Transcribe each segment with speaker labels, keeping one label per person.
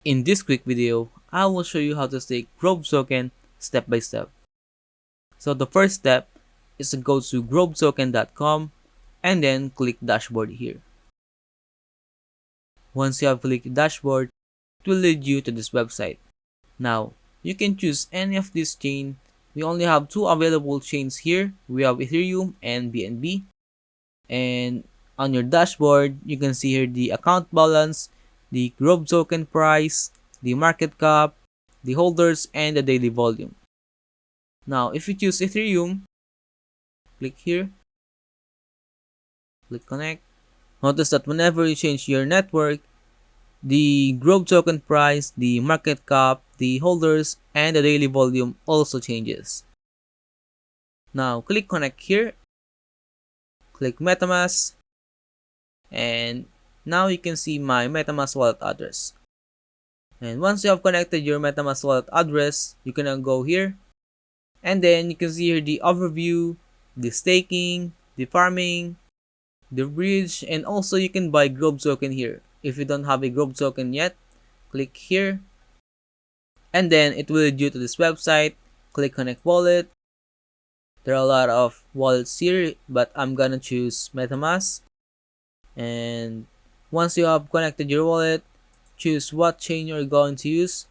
Speaker 1: In this quick video, I will show you how to stake Grove token step by step. So the first step is to go to grovetoken.com and then click dashboard here. Once you have clicked dashboard, it will lead you to this website. Now, you can choose any of this chain. We only have two available chains here. We have Ethereum and BNB. And on your dashboard, you can see here the account balance, the Grove token price, the market cap, the holders, and the daily volume. Now, if you choose Ethereum, click here, click connect. Notice that whenever you change your network, the Grove token price, the market cap, the holders, and the daily volume also changes. Now, click connect here, click MetaMask, and now you can see my MetaMask wallet address. And once you have connected your MetaMask wallet address, you can now go here, and then you can see here the overview, the staking, the farming, the bridge, and also you can buy Grove token here. If you don't have a Grove token yet, click here, and then it will lead you to this website. Click connect wallet. There are a lot of wallets here, but I'm gonna choose MetaMask. And once you have connected your wallet, choose what chain you're going to use,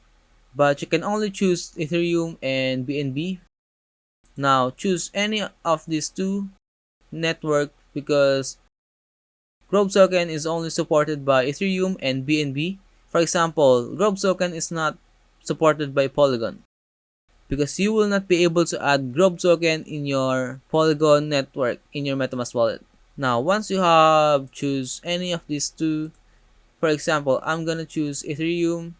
Speaker 1: but you can only choose Ethereum and BNB. Now choose any of these two network because Grove token is only supported by Ethereum and BNB. For example, Grove token is not supported by Polygon because you will not be able to add Grove token in your Polygon network in your MetaMask wallet. Now, once you have choose any of these two, for example, I'm gonna choose Ethereum.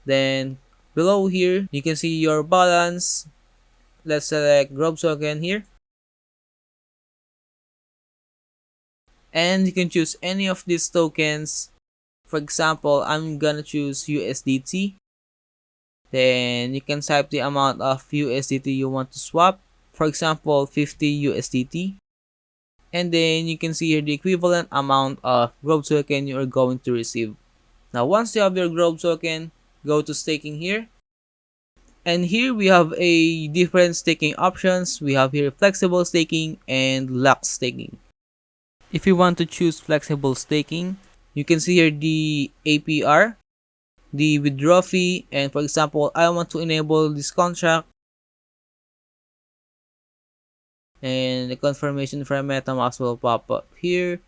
Speaker 1: Then below here, you can see your balance. Let's select Grove token here. And you can choose any of these tokens. For example, I'm gonna choose USDT. Then you can type the amount of USDT you want to swap. For example, 50 USDT. And then you can see here the equivalent amount of Grove token you are going to receive. Now, once you have your Grove token, go to staking here. And here we have a different staking options. We have here flexible staking and locked staking. If you want to choose flexible staking, you can see here the APR, the withdrawal fee, and for example, I want to enable this contract. And the confirmation from MetaMask will pop up here.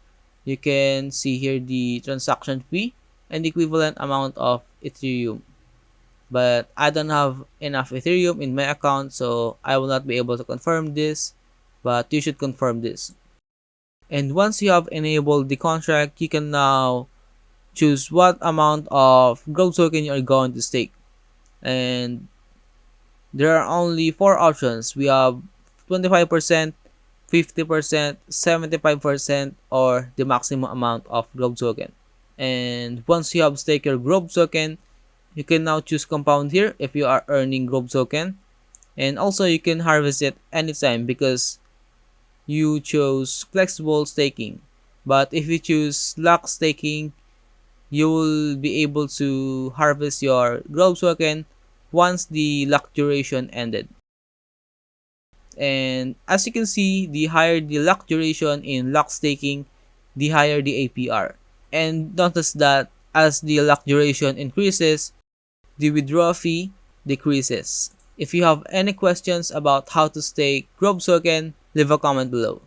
Speaker 1: You can see here the transaction fee and the equivalent amount of Ethereum. But I don't have enough Ethereum in my account, so I will not be able to confirm this, but you should confirm this. And once you have enabled the contract, you can now choose what amount of Grove token you are going to stake. And there are only 4 options. We have 25%, 50%, 75%, or the maximum amount of Grove token. And once you have staked your Grove token, you can now choose compound here if you are earning Grove token. And also you can harvest it anytime because you chose flexible staking. But if you choose lock staking, you will be able to harvest your Grove token once the lock duration ended. And as you can see, the higher the lock duration in lock staking, the higher the APR. And notice that as the lock duration increases, the withdrawal fee decreases. If you have any questions about how to stake Grove token, leave a comment below.